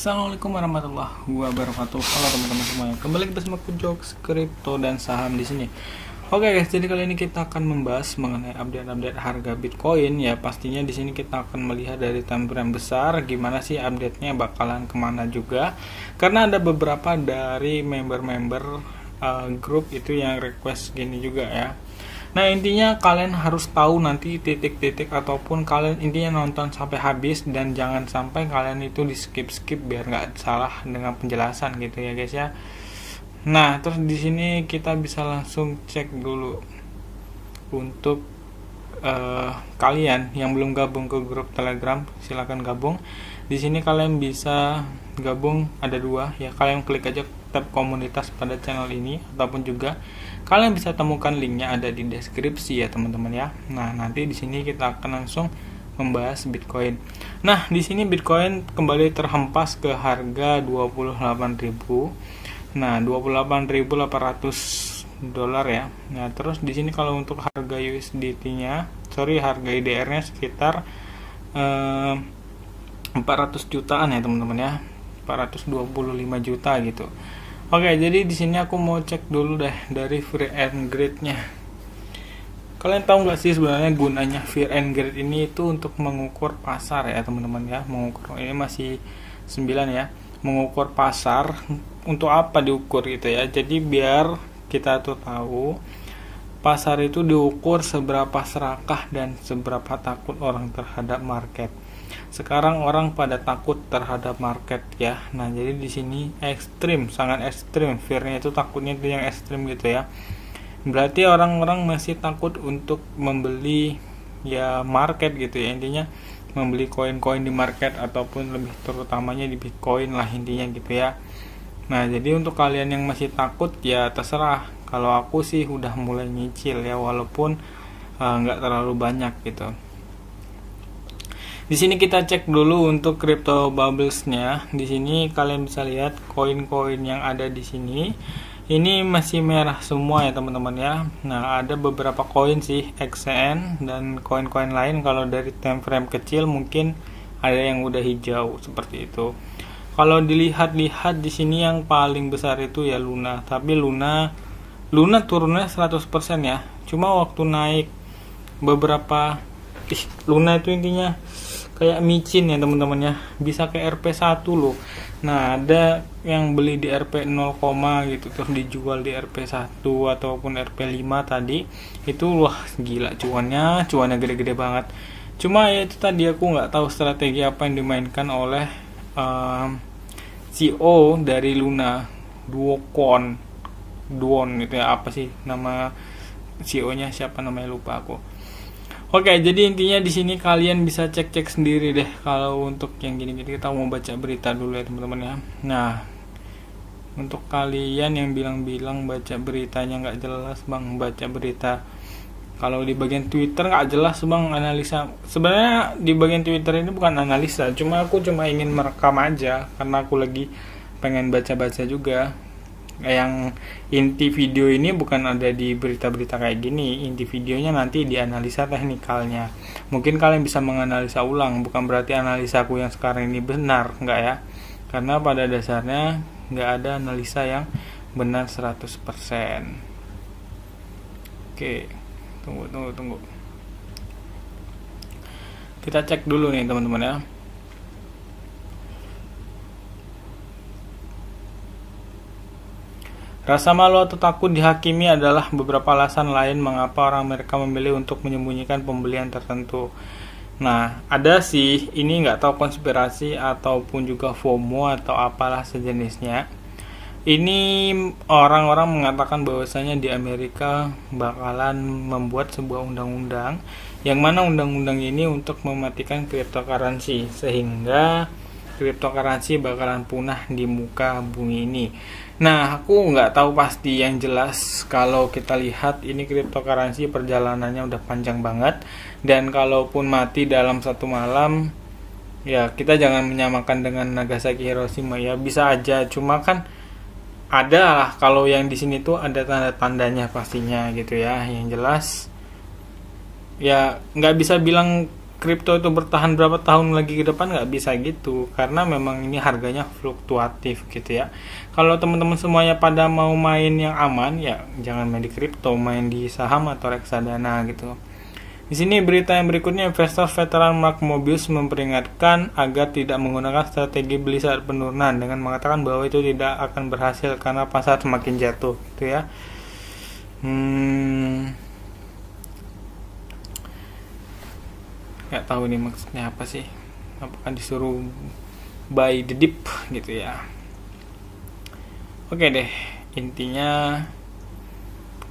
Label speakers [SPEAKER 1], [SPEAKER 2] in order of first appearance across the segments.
[SPEAKER 1] Assalamualaikum warahmatullahi wabarakatuh. Halo teman-teman semuanya. Kembali kita sama Jokes kripto dan saham di sini. Oke guys, jadi kali ini kita akan membahas mengenai update-update harga Bitcoin ya. Pastinya di sini kita akan melihat dari time frame besar gimana sih update-nya bakalan kemana juga. Karena ada beberapa dari member-member grup itu yang request gini juga ya. Nah intinya kalian harus tahu nanti titik-titik ataupun kalian intinya nonton sampai habis dan jangan sampai kalian itu di skip biar nggak salah dengan penjelasan gitu ya guys ya. Nah terus di sini kita bisa langsung cek dulu untuk kalian yang belum gabung ke grup Telegram, silahkan gabung. Di sini kalian bisa gabung, ada dua ya, kalian klik aja tab komunitas pada channel ini ataupun juga kalian bisa temukan linknya ada di deskripsi ya teman-teman ya. Nah nanti di sini kita akan langsung membahas Bitcoin. Nah di sini Bitcoin kembali terhempas ke harga 28.000. Nah 28.800 dolar ya. Nah terus di sini kalau untuk harga USDT-nya, harga IDR-nya sekitar 400 jutaan ya teman-teman ya. 425 juta gitu. Oke, jadi di sini aku mau cek dulu deh dari Fear and Greed-nya. Kalian tahu nggak sih sebenarnya gunanya Fear and Greed ini itu untuk mengukur pasar ya teman-teman ya. Mengukur ini masih 9 ya. Mengukur pasar untuk apa diukur gitu ya. Jadi biar kita tuh tahu pasar itu diukur seberapa serakah dan seberapa takut orang terhadap market. Sekarang orang pada takut terhadap market ya. Nah, jadi di sini ekstrim, sangat ekstrim. Fear-nya itu takutnya itu yang ekstrim gitu ya. Berarti orang-orang masih takut untuk membeli ya market gitu ya. Intinya membeli koin-koin di market ataupun lebih terutamanya di Bitcoin lah intinya gitu ya. Nah, jadi untuk kalian yang masih takut ya terserah. Kalau aku sih udah mulai nyicil ya walaupun nggak terlalu banyak gitu. Di sini kita cek dulu untuk crypto bubbles-nya. Di sini kalian bisa lihat koin-koin yang ada di sini. Ini masih merah semua ya teman-teman ya. Nah, ada beberapa koin sih XCN dan koin-koin lain kalau dari time frame kecil mungkin ada yang udah hijau seperti itu. Kalau dilihat-lihat di sini yang paling besar itu ya Luna, tapi Luna turunnya 100% ya. Cuma waktu naik beberapa Luna itu intinya kayak micin ya teman-teman ya, bisa ke RP1 loh. Nah ada yang beli di RP 0, gitu terus dijual di RP1 ataupun RP5 tadi itu wah gila cuannya gede-gede banget. Cuma ya itu tadi aku nggak tahu strategi apa yang dimainkan oleh CEO dari Luna, Duon itu ya, apa sih nama CEO-nya, siapa namanya lupa aku. Oke, jadi intinya di sini kalian bisa cek-cek sendiri deh. Kalau untuk yang gini-gini kita mau baca berita dulu ya teman-teman ya. Nah, untuk kalian yang bilang-bilang baca beritanya nggak jelas bang, baca berita kalau di bagian Twitter nggak jelas bang analisa. Sebenarnya di bagian Twitter ini bukan analisa, aku cuma ingin merekam aja karena aku lagi pengen baca-baca juga. Yang inti video ini bukan ada di berita-berita kayak gini, inti videonya nanti dianalisa teknikalnya. Mungkin kalian bisa menganalisa ulang, bukan berarti analisaku yang sekarang ini benar, enggak ya, karena pada dasarnya enggak ada analisa yang benar 100%. Oke, tunggu kita cek dulu nih teman-teman ya. Rasa malu atau takut dihakimi adalah beberapa alasan lain mengapa orang mereka memilih untuk menyembunyikan pembelian tertentu. Nah, ada sih, ini nggak tahu konspirasi ataupun juga FOMO atau apalah sejenisnya. Ini orang-orang mengatakan bahwasanya di Amerika bakalan membuat sebuah undang-undang yang mana undang-undang ini untuk mematikan cryptocurrency sehingga cryptocurrency bakalan punah di muka bumi ini. Nah, aku nggak tahu pasti, yang jelas kalau kita lihat ini cryptocurrency perjalanannya udah panjang banget, dan kalaupun mati dalam satu malam ya kita jangan menyamakan dengan Nagasaki Hiroshima ya, bisa aja, cuma kan ada lah kalau yang di sini tuh ada tanda-tandanya pastinya gitu ya. Yang jelas ya nggak bisa bilang kripto itu bertahan berapa tahun lagi ke depan, nggak bisa gitu, karena memang ini harganya fluktuatif gitu ya. Kalau teman-teman semuanya pada mau main yang aman, ya jangan main di kripto, main di saham atau reksadana gitu. Di sini berita yang berikutnya, investor veteran Mark Mobius memperingatkan agar tidak menggunakan strategi beli saat penurunan dengan mengatakan bahwa itu tidak akan berhasil karena pasar semakin jatuh, gitu ya. Nggak tahu nih maksudnya apa sih? Apakah disuruh buy the dip gitu ya? Oke deh, intinya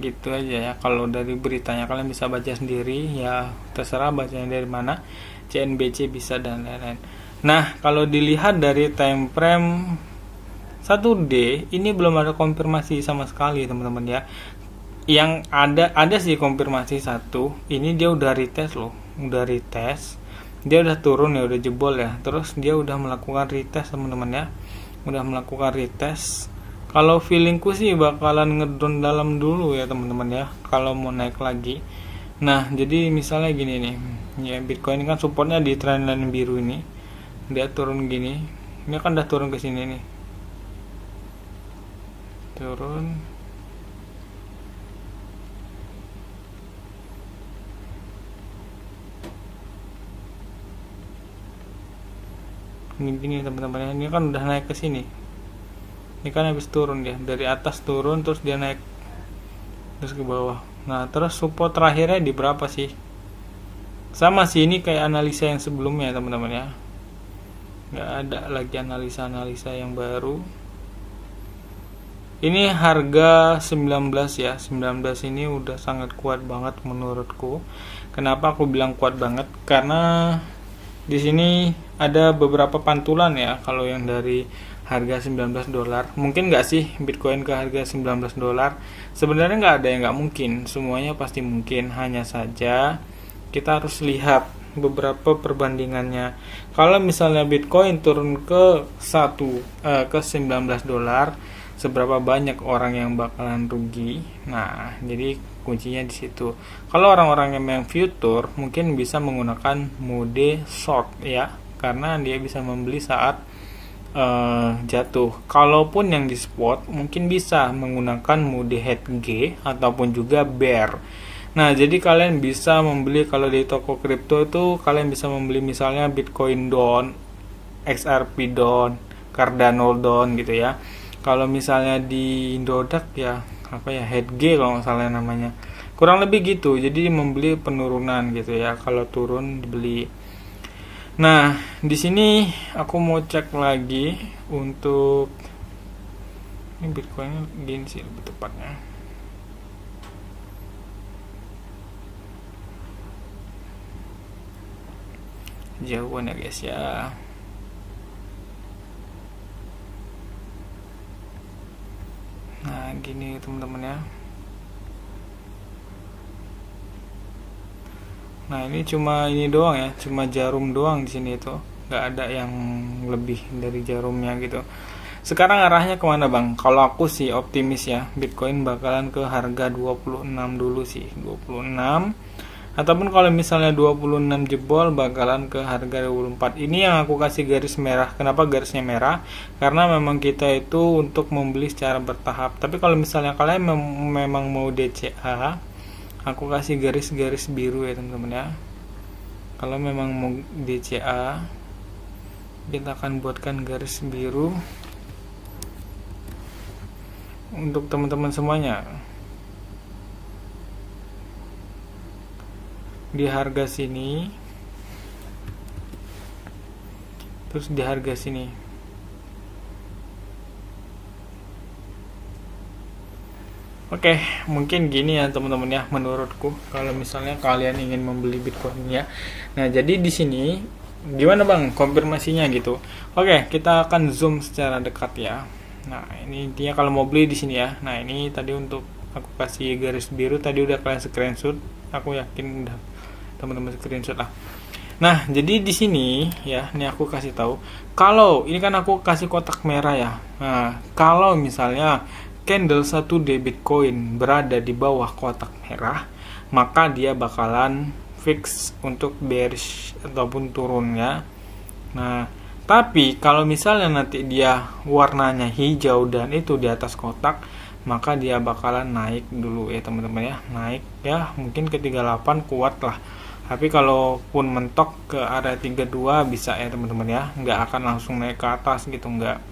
[SPEAKER 1] gitu aja ya. Kalau dari beritanya kalian bisa baca sendiri ya, terserah bacanya dari mana, CNBC bisa dan lain-lain. Nah, kalau dilihat dari time frame 1D ini belum ada konfirmasi sama sekali teman-teman ya. Yang ada sih konfirmasi satu, ini dia udah retest loh, udah retest, dia udah turun ya, udah jebol ya, terus dia udah melakukan retest teman-teman ya, udah melakukan retest. Kalau feelingku sih bakalan ngedon dalam dulu ya teman-teman ya, kalau mau naik lagi. Nah, jadi misalnya gini nih, ya Bitcoin ini kan supportnya di trendline biru ini, dia turun gini, ini kan udah turun ke sini nih, turun. Gini teman-teman, ini kan udah naik ke sini. Ini kan habis turun dia, dari atas turun terus dia naik terus ke bawah. Nah, terus support terakhirnya di berapa sih? Sama sih, ini kayak analisa yang sebelumnya teman-teman ya. Nggak ada lagi analisa-analisa yang baru. Ini harga 19 ya, 19 ini udah sangat kuat banget menurutku. Kenapa aku bilang kuat banget? Karena di sini ada beberapa pantulan ya. Kalau yang dari harga $19, mungkin nggak sih Bitcoin ke harga $19? Sebenarnya nggak ada yang nggak mungkin, semuanya pasti mungkin. Hanya saja kita harus lihat beberapa perbandingannya. Kalau misalnya Bitcoin turun ke $19, seberapa banyak orang yang bakalan rugi? Nah, jadi kuncinya di situ. Kalau orang-orang yang main future mungkin bisa menggunakan mode short ya, karena dia bisa membeli saat jatuh. Kalaupun yang di spot mungkin bisa menggunakan mode head G ataupun juga bear. Nah, jadi kalian bisa membeli, kalau di toko kripto itu kalian bisa membeli misalnya Bitcoin down, XRP down, Cardano down gitu ya. Kalau misalnya di Indodax ya apa ya, head G kalau nggak salah namanya, kurang lebih gitu. Jadi membeli penurunan gitu ya, kalau turun dibeli. Nah, di sini aku mau cek lagi untuk ini Bitcoin gini sih lebih tepatnya. Jauhan ya guys ya. Nah, gini teman-teman ya. Nah, ini cuma ini doang ya, cuma jarum doang di sini itu, nggak ada yang lebih dari jarumnya gitu. Sekarang arahnya kemana bang? Kalau aku sih optimis ya, Bitcoin bakalan ke harga 26 dulu sih, 26. Ataupun kalau misalnya 26 jebol bakalan ke harga 24. Ini yang aku kasih garis merah. Kenapa garisnya merah? Karena memang kita itu untuk membeli secara bertahap. Tapi kalau misalnya kalian memang mau DCA, aku kasih garis-garis biru ya teman-teman ya. Kalau memang mau DCA, kita akan buatkan garis biru untuk teman-teman semuanya. Di harga sini, terus di harga sini. Oke, mungkin gini ya teman-teman ya menurutku, kalau misalnya kalian ingin membeli Bitcoin ya. Nah, jadi di sini gimana bang konfirmasinya gitu. Oke, kita akan zoom secara dekat ya. Nah, ini intinya kalau mau beli di sini ya. Nah, ini tadi untuk aku kasih garis biru, tadi udah kalian screenshot. Aku yakin udah teman-teman screenshot lah. Nah, jadi di sini ya, ini aku kasih tahu. Kalau ini kan aku kasih kotak merah ya. Nah, kalau misalnya candle 1D Bitcoin berada di bawah kotak merah, maka dia bakalan fix untuk bearish ataupun turun ya. Nah, tapi kalau misalnya nanti dia warnanya hijau dan itu di atas kotak, maka dia bakalan naik dulu ya teman-teman ya. Naik ya mungkin ke 38 kuat lah. Tapi kalaupun mentok ke area 32 bisa ya teman-teman ya. Nggak akan langsung naik ke atas gitu, nggak.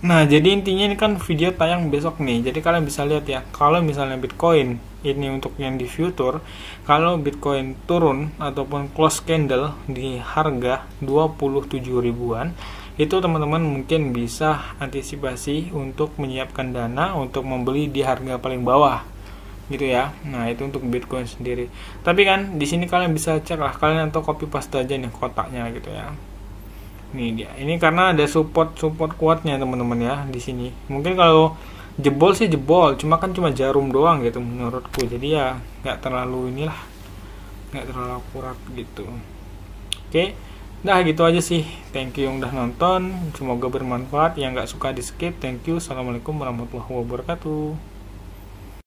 [SPEAKER 1] Nah, jadi intinya ini kan video tayang besok nih. Jadi kalian bisa lihat ya, kalau misalnya Bitcoin ini untuk yang di future, kalau Bitcoin turun ataupun close candle di harga 27 ribuan, itu teman-teman mungkin bisa antisipasi untuk menyiapkan dana untuk membeli di harga paling bawah. Gitu ya. Nah, itu untuk Bitcoin sendiri. Tapi kan di sini kalian bisa cek lah, kalian atau copy paste aja nih kotaknya gitu ya. Nih dia. Ini karena ada support kuatnya teman-teman ya di sini. Mungkin kalau jebol sih jebol, cuma jarum doang gitu menurutku. Jadi ya nggak terlalu nggak terlalu akurat gitu. Oke. Nah gitu aja sih. Thank you yang udah nonton. Semoga bermanfaat. Yang nggak suka di skip, thank you. Assalamualaikum warahmatullahi wabarakatuh.